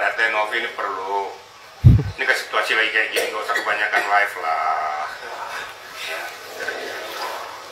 ada Novi ini perlu. Ini kan situasi lagi kayak gini, gak usah kebanyakan live lah.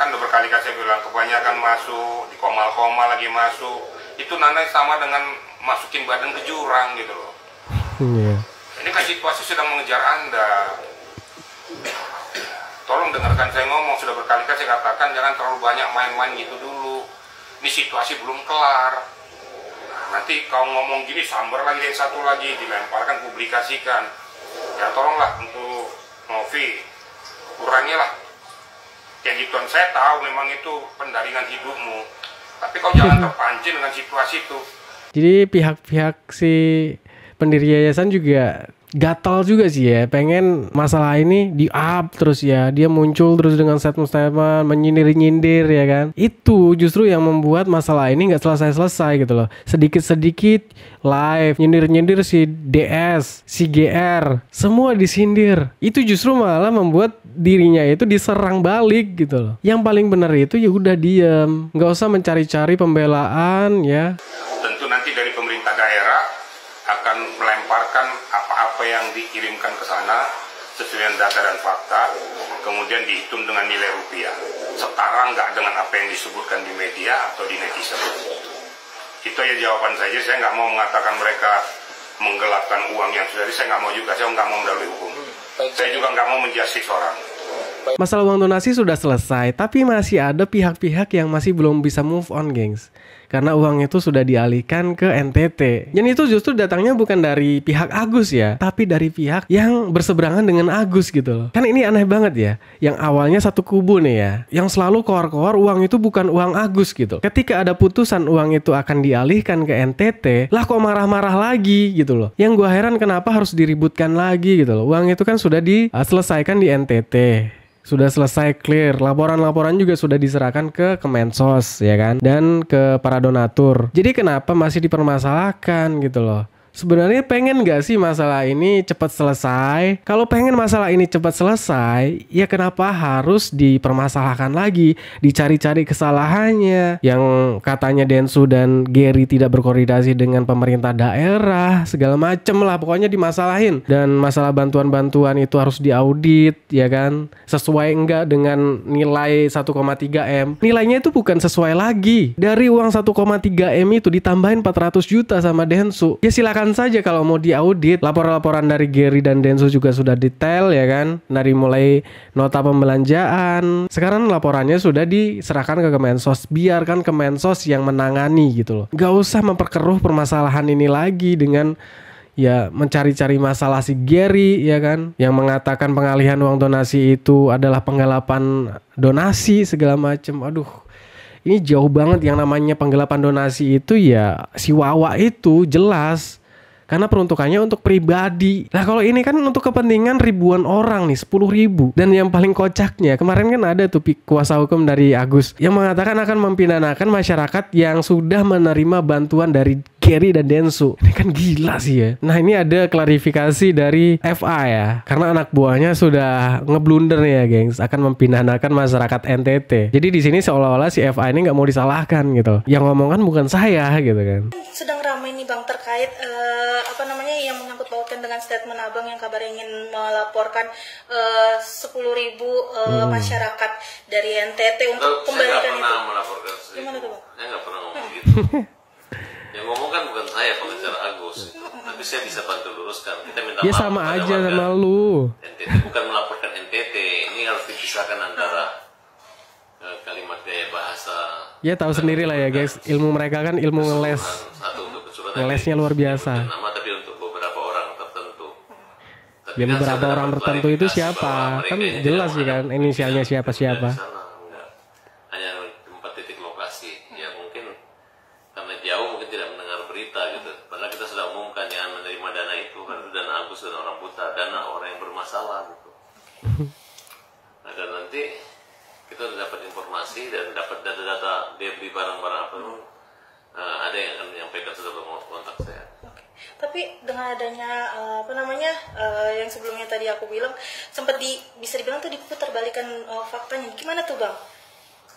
Kan udah berkali-kali saya bilang kebanyakan masuk, di komal-komal lagi masuk. Itu Nana sama dengan masukin badan ke jurang gitu loh. Ini kan situasi sedang mengejar Anda. Tolong dengarkan saya ngomong, sudah berkali-kali saya katakan jangan terlalu banyak main-main gitu dulu. Ini situasi belum kelar. Nanti kau ngomong gini, sambar lagi yang satu lagi, dilemparkan, publikasikan. Ya tolonglah untuk Novi, kurangilah. Kayak gituan, saya tahu memang itu pendaringan hidupmu. Tapi kau jangan terpancing dengan situasi itu. Jadi pihak-pihak si pendiri yayasan juga gatal juga sih ya, pengen masalah ini di-up terus ya, dia muncul terus dengan statement-statement menyindir-nyindir ya kan. Itu justru yang membuat masalah ini nggak selesai-selesai gitu loh. Sedikit-sedikit live nyindir-nyindir si DS, si GR, semua disindir. Itu justru malah membuat dirinya itu diserang balik gitu loh. Yang paling benar itu ya udah diem, nggak usah mencari-cari pembelaan ya. Tentu nanti dari pemerintah daerah akan melemparkan apa-apa yang dikirimkan ke sana sesuai dengan data dan fakta, kemudian dihitung dengan nilai rupiah. Setara nggak dengan apa yang disebutkan di media atau di netizen. Itu aja jawaban saja. Saya nggak mau mengatakan mereka menggelapkan uang yang sudah saya nggak mau juga. Saya nggak mau mendalui hukum. Saya juga nggak mau menjustis orang. Masalah uang donasi sudah selesai, tapi masih ada pihak-pihak yang masih belum bisa move on, gengs. Karena uang itu sudah dialihkan ke NTT. Dan itu justru datangnya bukan dari pihak Agus ya, tapi dari pihak yang berseberangan dengan Agus gitu loh. Kan ini aneh banget ya. Yang awalnya satu kubu nih ya, yang selalu koar-koar uang itu bukan uang Agus gitu. Ketika ada putusan uang itu akan dialihkan ke NTT, lah kok marah-marah lagi gitu loh. Yang gua heran kenapa harus diributkan lagi gitu loh. Uang itu kan sudah diselesaikan di NTT. Sudah selesai clear, laporan-laporan juga sudah diserahkan ke Kemensos ya kan, dan ke para donatur. Jadi kenapa masih dipermasalahkan gitu loh? Sebenarnya pengen gak sih masalah ini cepat selesai? Kalau pengen masalah ini cepat selesai, ya kenapa harus dipermasalahkan lagi? Dicari-cari kesalahannya. Yang katanya Densu dan Gary tidak berkoordinasi dengan pemerintah daerah, segala macem lah, pokoknya dimasalahin. Dan masalah bantuan-bantuan itu harus diaudit, ya kan? Sesuai enggak dengan nilai 1,3 M. Nilainya itu bukan sesuai lagi. Dari uang 1,3 M itu ditambahin 400 juta sama Densu. Ya silakan saja kalau mau diaudit. Laporan-laporan dari Gary dan Densu juga sudah detail ya kan, dari mulai nota pembelanjaan. Sekarang laporannya sudah diserahkan ke Kemensos. Biarkan Kemensos yang menangani gitu loh. Gak usah memperkeruh permasalahan ini lagi dengan ya mencari-cari masalah si Gary ya kan, yang mengatakan pengalihan uang donasi itu adalah penggelapan donasi segala macem. Aduh, ini jauh banget. Yang namanya penggelapan donasi itu ya si Wawa itu jelas, karena peruntukannya untuk pribadi. Nah kalau ini kan untuk kepentingan ribuan orang nih, 10.000. Dan yang paling kocaknya, kemarin kan ada tuh kuasa hukum dari Agus yang mengatakan akan mempidanakan masyarakat yang sudah menerima bantuan dari Gary dan Densu. Ini kan gila sih ya. Nah ini ada klarifikasi dari FA ya, karena anak buahnya sudah ngeblunder nih ya gengs, akan mempidanakan masyarakat NTT. Jadi di sini seolah-olah si FA ini nggak mau disalahkan gitu. Yang ngomong kan bukan saya gitu kan. Sedang ramai nih Bang terkait yang menyangkut pautkan dengan statement Abang yang kabar ingin melaporkan 10.000 masyarakat dari NTT untuk kembalikan itu. Saya nggak pernah melaporkan 10.000. Gimana tuh Bang? Saya nggak pernah ngomong gitu. Yang ngomong kan bukan saya, pengacara Agus. Tapi saya bisa bantu luruskan. Kita minta Ya maaf sama kepada aja warga sama lu. NTT bukan melaporkan NTT. Ini harus dipisahkan antara kalimat gaya bahasa. Ya tahu sendiri lah ya guys, ilmu mereka kan ilmu ngeles. Satu untuk keseluruhan Ngelesnya luar biasa. nama, tapi untuk beberapa orang tertentu. Tapi Ya kan beberapa saya orang dapat tertentu itu klarifikasi siapa? bahwa Kan mereka ini jelas tidak sih kan mengandung inisialnya pimpinan siapa-siapa. di sana. Enggak. Hanya tempat titik lokasi. Ya mungkin karena jauh mungkin tidak mendengar berita gitu. Padahal kita sudah umumkan yang menerima dana itu kan itu dana Agus dan orang buta, dana orang yang bermasalah gitu. Nah, dan nanti kita sudah dapat informasi dan dapat data-data dia beli barang-barang apa pun, ada yang akan menyampaikan sudah kontak saya. Tapi dengan adanya yang sebelumnya tadi aku bilang sempat bisa dibilang tuh diputar balikan faktanya. Gimana tuh Bang?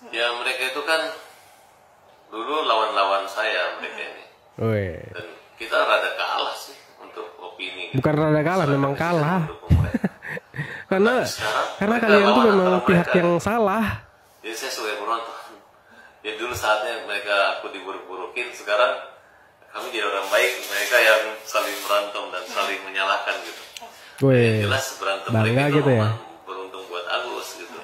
Ya mereka itu kan dulu lawan-lawan saya mereka ini. Woi. Dan kita rada kalah sih Bukan rada kalah, memang kalah. mendukung mereka. karena Sekarang karena mereka kalian tuh lawan memang antara pihak mereka. yang salah. Jadi saya sebagai penonton, ya dulu saatnya mereka aku diburuk-burukin, sekarang kami jadi orang baik, mereka yang saling berantem dan saling menyalahkan gitu. Weh, Jelas berantem bangga mereka itu gitu ya. memang beruntung buat Agus gitu.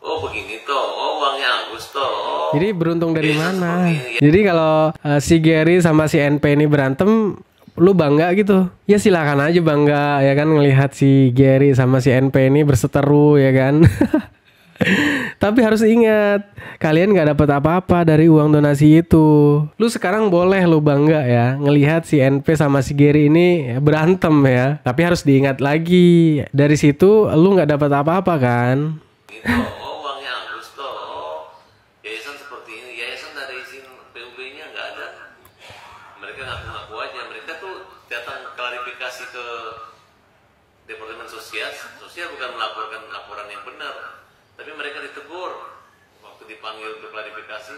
Oh begini toh, oh uangnya Agus toh. Oh, Jadi beruntung dari Yesus mana? seperti ini. Jadi kalau si Gary sama si NP ini berantem, lu bangga gitu? Ya silakan aja bangga ya kan ngelihat si Gary sama si NP ini berseteru ya kan. Tapi harus ingat, kalian nggak dapat apa-apa dari uang donasi itu. Lu sekarang boleh lu bangga ya ngelihat si NP sama si Gary ini berantem ya. Tapi harus diingat lagi, dari situ lu nggak dapat apa-apa kan? Gitu, oh uangnya Agus toh. Oh, yayasan seperti ini, yayasan ada izin PUB-nya nggak ada. Mereka ngaku-ngaku aja, mereka tuh datang klarifikasi ke Departemen Sosial bukan melaporkan laporan yang benar, tapi mereka ditegur waktu dipanggil untuk klarifikasi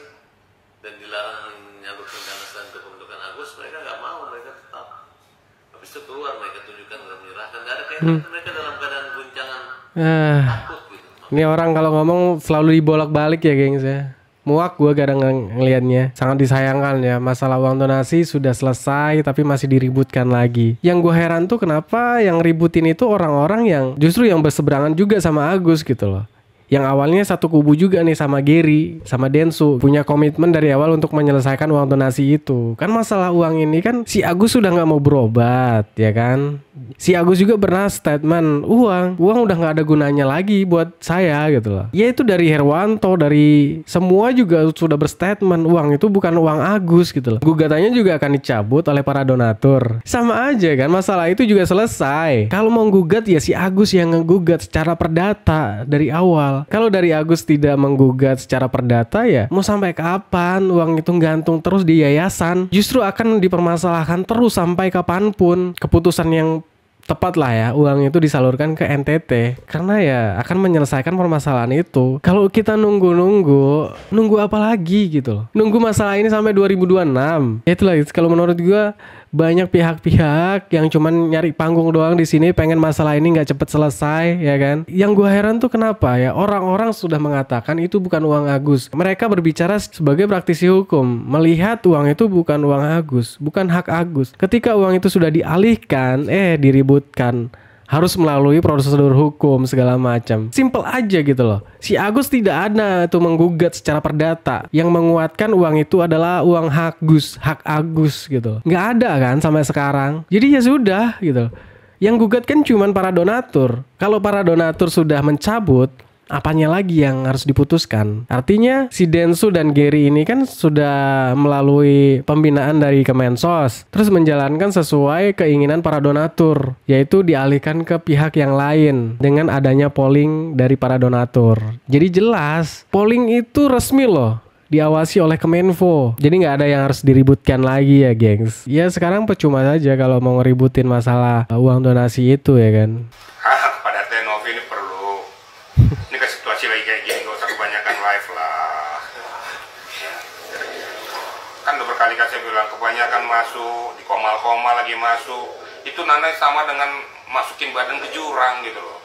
dan dilarang menyalurkan dana selain untuk pembentukan Agus. Mereka nggak mau, mereka tetap. Habis itu keluar, mereka tunjukkan dan menyerahkan. Nggak ada kaitan, mereka dalam keadaan guncangan takut gitu. Ini orang kalau ngomong selalu dibolak-balik ya gengs ya. Muak gue kadang ngelihatnya. Sangat disayangkan ya, masalah uang donasi sudah selesai tapi masih diributkan lagi. Yang gue heran tuh kenapa yang ributin itu orang-orang yang justru yang berseberangan juga sama Agus gitu loh. Yang awalnya satu kubu juga nih sama Gary, sama Densu, punya komitmen dari awal untuk menyelesaikan uang donasi itu. Kan masalah uang ini kan si Agus sudah nggak mau berobat, ya kan? Si Agus juga pernah statement, uang udah nggak ada gunanya lagi buat saya gitu loh. Ya itu dari Herwanto, dari semua juga sudah berstatement, uang itu bukan uang Agus gitu loh. Gugatannya juga akan dicabut oleh para donatur. Sama aja kan, masalah itu juga selesai. Kalau mau gugat ya si Agus yang ngegugat secara perdata dari awal. Kalau dari Agus tidak menggugat secara perdata ya mau sampai kapan uang itu gantung terus di yayasan? Justru akan dipermasalahkan terus sampai kapanpun. Keputusan yang tepat lah ya, uang itu disalurkan ke NTT karena ya akan menyelesaikan permasalahan itu. Kalau kita nunggu apa lagi gitu loh, nunggu masalah ini sampai 2026 ya itulah. Kalau menurut gua banyak pihak-pihak yang cuman nyari panggung doang di sini, pengen masalah ini nggak cepet selesai ya kan. Yang gua heran tuh kenapa ya orang-orang sudah mengatakan itu bukan uang Agus, mereka berbicara sebagai praktisi hukum, melihat uang itu bukan uang Agus, bukan hak Agus. Ketika uang itu sudah dialihkan diributkan, harus melalui prosedur hukum segala macam. Simple aja gitu loh. Si Agus tidak ada tuh menggugat secara perdata yang menguatkan uang itu adalah uang hak Agus gitu. Nggak ada kan sampai sekarang. Jadi ya sudah gitu. Yang gugat kan cuman para donatur. Kalau para donatur sudah mencabut, apanya lagi yang harus diputuskan? Artinya si Densu dan Gary ini kan sudah melalui pembinaan dari Kemensos, terus menjalankan sesuai keinginan para donatur, yaitu dialihkan ke pihak yang lain dengan adanya polling dari para donatur. Jadi jelas polling itu resmi loh, diawasi oleh Kemenfo. Jadi nggak ada yang harus diributkan lagi ya gengs. Ya sekarang percuma saja kalau mau ngeributin masalah uang donasi itu ya kan. Pada Tenov ini perlu, ini kan situasi lagi kayak gini, gak usah kebanyakan live lah. Kan udah berkali-kali saya bilang, kebanyakan masuk, di komal-komal lagi masuk, itu nanti sama dengan masukin badan ke jurang gitu loh.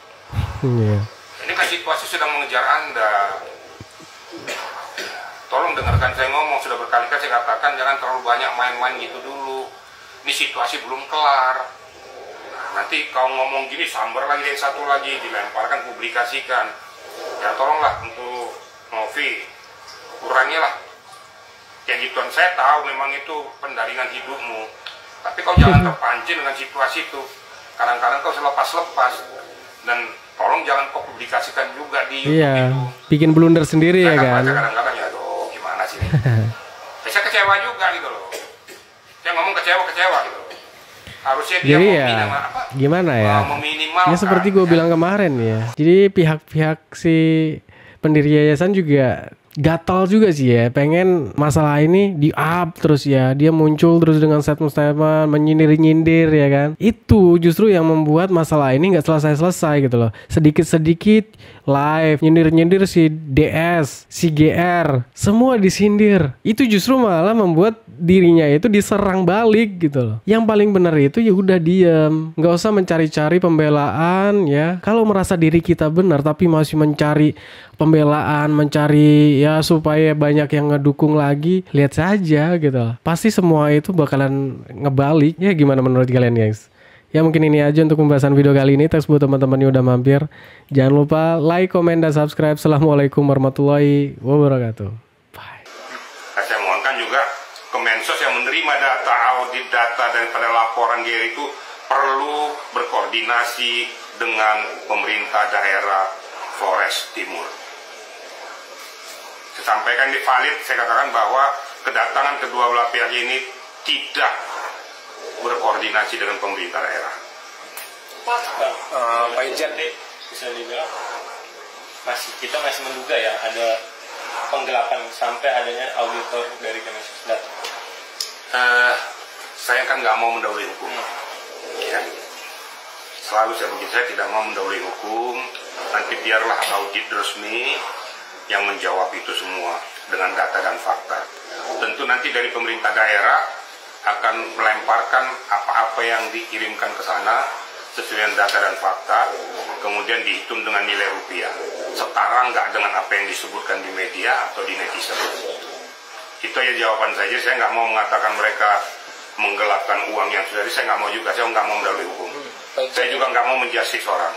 Iya. Ini kan situasi sedang mengejar Anda. Tolong dengarkan saya ngomong, sudah berkali-kali saya katakan jangan terlalu banyak main-main gitu dulu. Ini situasi belum kelar. Nanti kau ngomong gini, sambar lagi yang satu lagi, dilemparkan, publikasikan. Ya tolonglah untuk Novi, kurangilah. Kayak gituan, saya tahu memang itu pendaringan hidupmu. Tapi kau jangan terpancing dengan situasi itu. Kadang-kadang kau selepas-lepas. Dan tolong jangan kau publikasikan juga di YouTube Iya, itu. bikin blunder sendiri ya kan. Kadang-kadang ya, aduh gimana sih ini. Saya kecewa juga gitu loh. Saya ngomong kecewa gitu loh. Harusnya dia Jadi mau ya gimana ya? meminimalkan. Ya seperti gue bilang kemarin ya. Jadi pihak-pihak si pendiri yayasan juga gatal juga sih ya, pengen masalah ini di up terus ya, dia muncul terus dengan statement-statement menyindir-nyindir ya kan. Itu justru yang membuat masalah ini nggak selesai-selesai gitu loh. Sedikit-sedikit live nyindir-nyindir si DS, si GR, semua disindir. Itu justru malah membuat dirinya itu diserang balik gitu loh. Yang paling benar itu ya udah diem, nggak usah mencari-cari pembelaan ya. Kalau merasa diri kita benar tapi masih mencari pembelaan, mencari ya supaya banyak yang ngedukung lagi, lihat saja gitu loh. Pasti semua itu bakalan ngebalik. Ya gimana menurut kalian guys? Ya mungkin ini aja untuk pembahasan video kali ini. Thanks buat teman-teman yang udah mampir. Jangan lupa like, komen, dan subscribe. Assalamualaikum warahmatullahi wabarakatuh. Bye. Saya mohonkan juga Kemensos yang menerima data, audit data daripada laporan GR itu perlu berkoordinasi dengan pemerintah daerah Flores Timur. Saya sampaikan di valid, saya katakan bahwa kedatangan kedua belah pihak ini tidak berkoordinasi dengan pemerintah daerah. Pak Irjen, bisa dibilang kita masih menduga ya ada penggelapan sampai adanya auditor dari Kemensos datang. Saya kan nggak mau mendahului hukum. Ya. Selalu saya begitu, saya tidak mau mendahului hukum. Nanti biarlah audit resmi yang menjawab itu semua dengan data dan fakta. Tentu nanti dari pemerintah daerah akan melemparkan apa-apa yang dikirimkan ke sana sesuai dengan data dan fakta, kemudian dihitung dengan nilai rupiah. Setara nggak dengan apa yang disebutkan di media atau di netizen. Itu aja jawaban saja. Saya nggak mau mengatakan mereka menggelapkan uang yang sudah. Saya nggak mau juga. Saya nggak mau mendahului hukum. Saya juga nggak mau menjustis orang.